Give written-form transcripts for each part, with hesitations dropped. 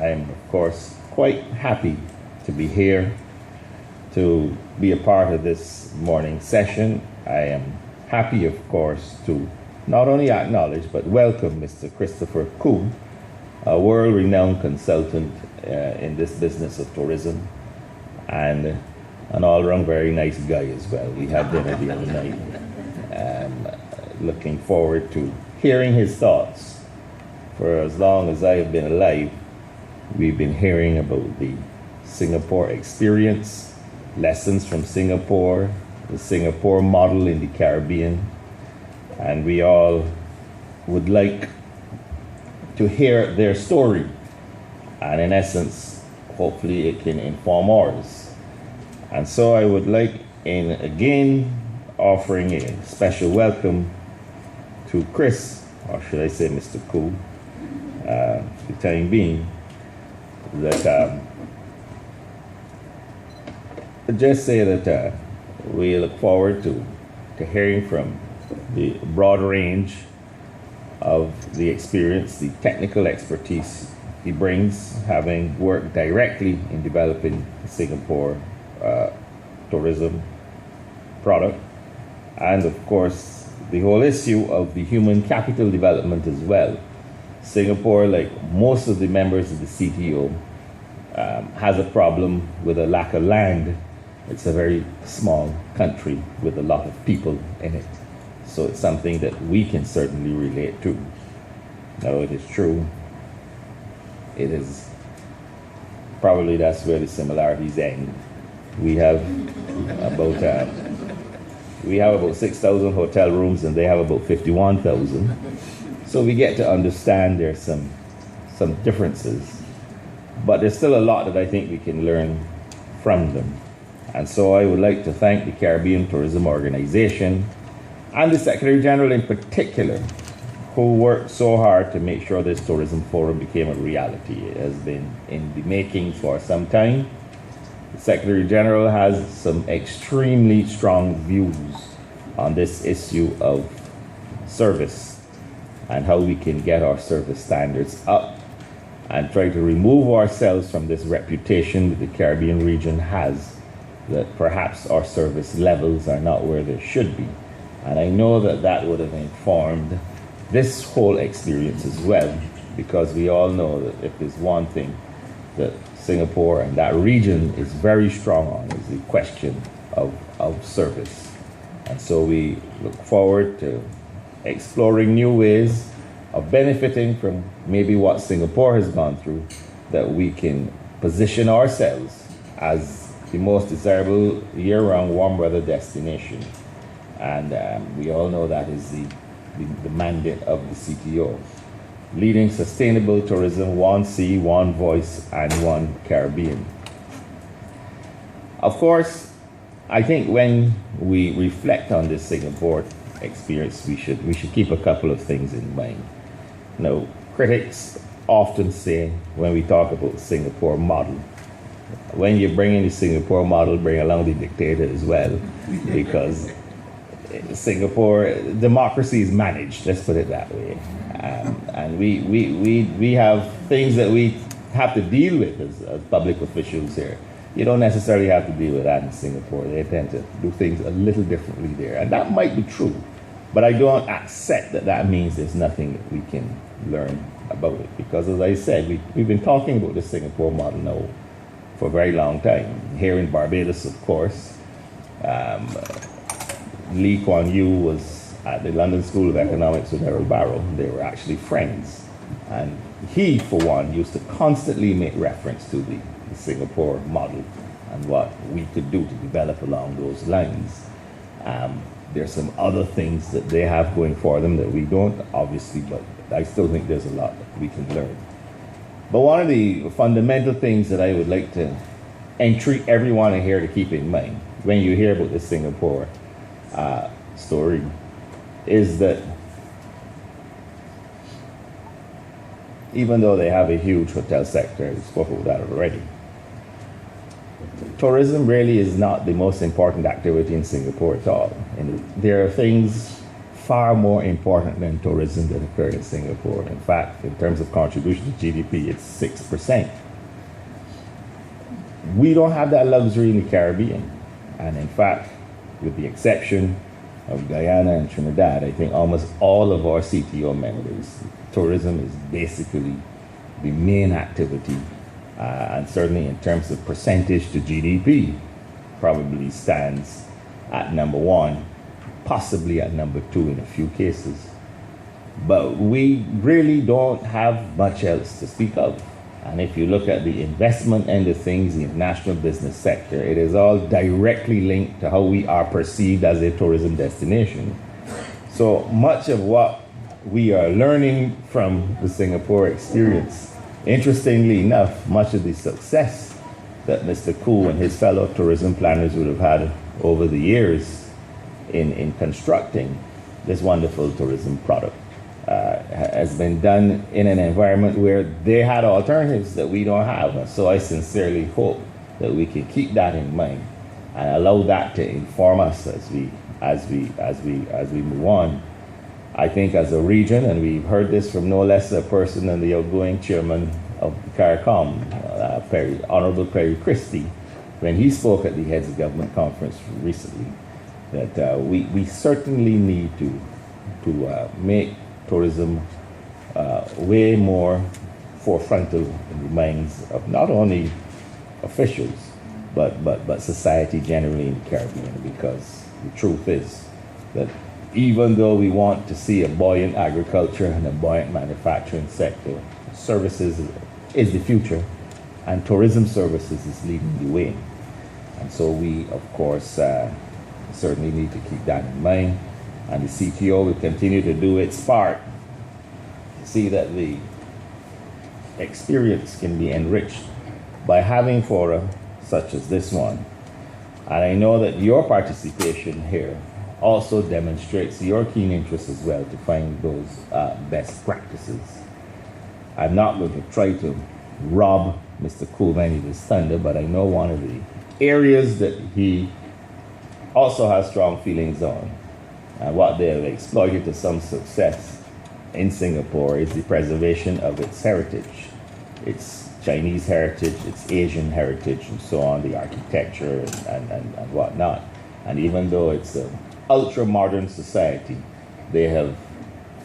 I am, of course, quite happy to be here to be a part of this morning session. I am happy, of course, to not only acknowledge but welcome Mr. Christopher Koo, a world-renowned consultant in this business of tourism, and an all-round very nice guy as well. We had dinner the other night. Looking forward to hearing his thoughts. For as long as I have been alive, we've been hearing about the Singapore experience, lessons from Singapore, the Singapore model in the Caribbean, and we all would like to hear their story. And in essence, hopefully it can inform ours. And so I would like, in again, offering a special welcome to Chris, or should I say Mr. Koo, for the time being, that just say that we look forward to hearing from the broad range of the experience, the technical expertise he brings, having worked directly in developing the Singapore tourism product, and of course the whole issue of the human capital development as well. Singapore, like most of the members of the CTO, has a problem with a lack of land. It's a very small country with a lot of people in it. So it's something that we can certainly relate to. Now, it is true. It is probably that's where the similarities end. We have about 6,000 hotel rooms, and they have about 51,000. So we get to understand there's some differences, but there's still a lot that I think we can learn from them. And so I would like to thank the Caribbean Tourism Organization and the Secretary General in particular, who worked so hard to make sure this tourism forum became a reality. It has been in the making for some time. The Secretary General has some extremely strong views on this issue of service and how we can get our service standards up and try to remove ourselves from this reputation that the Caribbean region has, that perhaps our service levels are not where they should be. And I know that that would have informed this whole experience as well, because we all know that if there's one thing that Singapore and that region is very strong on, is the question of service. And so we look forward to exploring new ways of benefiting from maybe what Singapore has gone through, that we can position ourselves as the most desirable year-round warm weather destination. And we all know that is the mandate of the CTO. Leading sustainable tourism, one sea, one voice, and one Caribbean. Of course, I think when we reflect on this Singapore experience, we should keep a couple of things in mind. Now, critics often say when we talk about the Singapore model, when you bring in the Singapore model, bring along the dictator as well, because Singapore democracy is managed. Let's put it that way, and we have things that we have to deal with as public officials here. You don't necessarily have to deal with that in Singapore. They tend to do things a little differently there, and that might be true. But I don't accept that that means there's nothing that we can learn about it, because as I said, we've been talking about the Singapore model now for a very long time. Here in Barbados, of course, Lee Kuan Yew was at the London School of Economics with Errol Barrow. They were actually friends. And he, for one, used to constantly make reference to the Singapore model and what we could do to develop along those lines. There's some other things that they have going for them that we don't, obviously, but I still think there's a lot that we can learn. But one of the fundamental things that I would like to entreat everyone here to keep in mind when you hear about the Singapore story is that even though they have a huge hotel sector, we spoke about that already, tourism really is not the most important activity in Singapore at all. And there are things far more important than tourism that occur in Singapore. In fact, in terms of contribution to GDP, it's 6%. We don't have that luxury in the Caribbean. And in fact, with the exception of Guyana and Trinidad, I think almost all of our CTO members, tourism is basically the main activity, and certainly in terms of percentage to GDP, probably stands at number one, possibly at number two in a few cases. But we really don't have much else to speak of. And if you look at the investment end of things, the international business sector, it is all directly linked to how we are perceived as a tourism destination. So much of what we are learning from the Singapore experience, interestingly enough, much of the success that Mr. Koo and his fellow tourism planners would have had over the years in constructing this wonderful tourism product has been done in an environment where they had alternatives that we don't have. And so I sincerely hope that we can keep that in mind and allow that to inform us as we move on. I think as a region, and we've heard this from no less a person than the outgoing chairman of the CARICOM, Honorable Perry Christie, when he spoke at the Heads of Government Conference recently, that we certainly need to make tourism way more forefrontal in the minds of not only officials, but society generally in the Caribbean, because the truth is that even though we want to see a buoyant agriculture and a buoyant manufacturing sector, services is the future, and tourism services is leading the way. And so we, of course, certainly need to keep that in mind. And the CTO will continue to do its part to see that the experience can be enriched by having fora such as this one. And I know that your participation here also demonstrates your keen interest as well to find those best practices. I'm not going to try to rob Mr. Koo of any of his thunder, but I know one of the areas that he also has strong feelings on, and what they have exploited to some success in Singapore, is the preservation of its heritage, its Chinese heritage, its Asian heritage, and so on, the architecture and whatnot. And even though it's an ultra-modern society, they have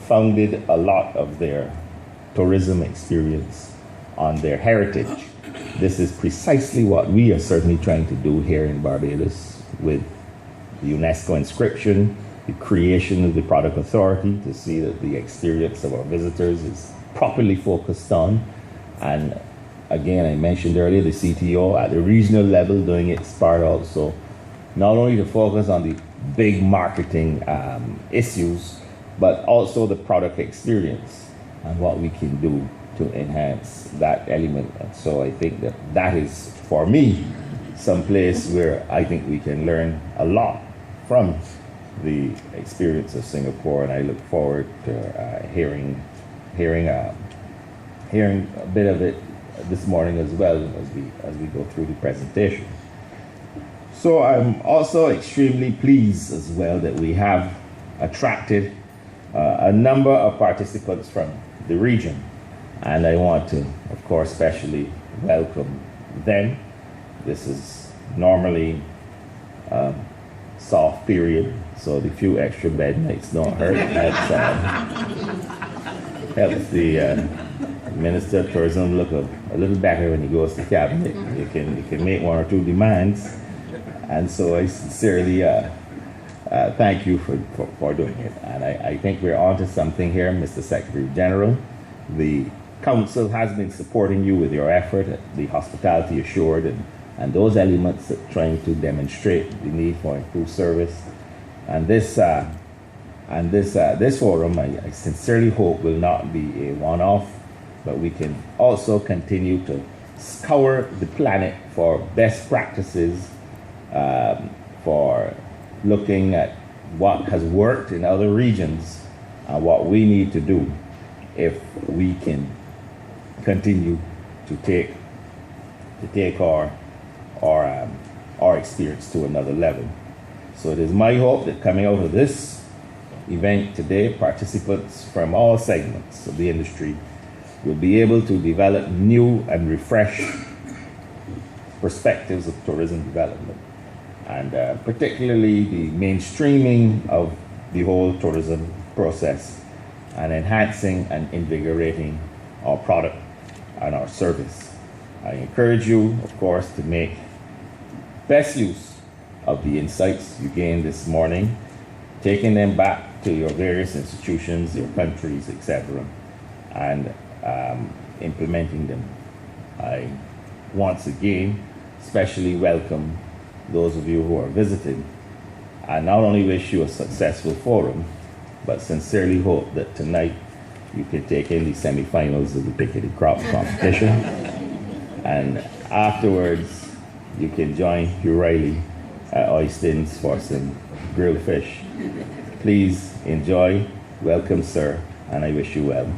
founded a lot of their tourism experience on their heritage. This is precisely what we are certainly trying to do here in Barbados with the UNESCO inscription, the creation of the product authority to see that the experience of our visitors is properly focused on. And again, I mentioned earlier, the CTO at the regional level doing its part also, not only to focus on the big marketing issues, but also the product experience and what we can do to enhance that element. And so I think that that is, for me, some place where I think we can learn a lot from the experience of Singapore, and I look forward to hearing a bit of it this morning as well as we go through the presentation. So I'm also extremely pleased as well that we have attracted a number of participants from the region, and I want to, of course, especially welcome them. This is normally soft period, so the few extra bed nights don't hurt. Helps the Minister of Tourism look a little better when he goes to cabinet. You can make one or two demands, and so I sincerely thank you for doing it. And I think we're on to something here, Mr. Secretary General. The Council has been supporting you with your effort, the hospitality assured, and those elements that trying to demonstrate the need for improved service. And this forum, I sincerely hope, will not be a one-off, but we can also continue to scour the planet for best practices, for looking at what has worked in other regions and what we need to do if we can continue to take our experience to another level. So it is my hope that coming out of this event today, participants from all segments of the industry will be able to develop new and refreshed perspectives of tourism development, and particularly the mainstreaming of the whole tourism process and enhancing and invigorating our product and our service. I encourage you, of course, to make best use of the insights you gained this morning, taking them back to your various institutions, your countries, etc., and implementing them. I once again especially welcome those of you who are visiting. I not only wish you a successful forum, but sincerely hope that tonight you can take in the semi-finals of the Pickety Crop competition, and afterwards you can join Hugh Riley at Oyston's for some grilled fish. Please enjoy. Welcome, sir, and I wish you well.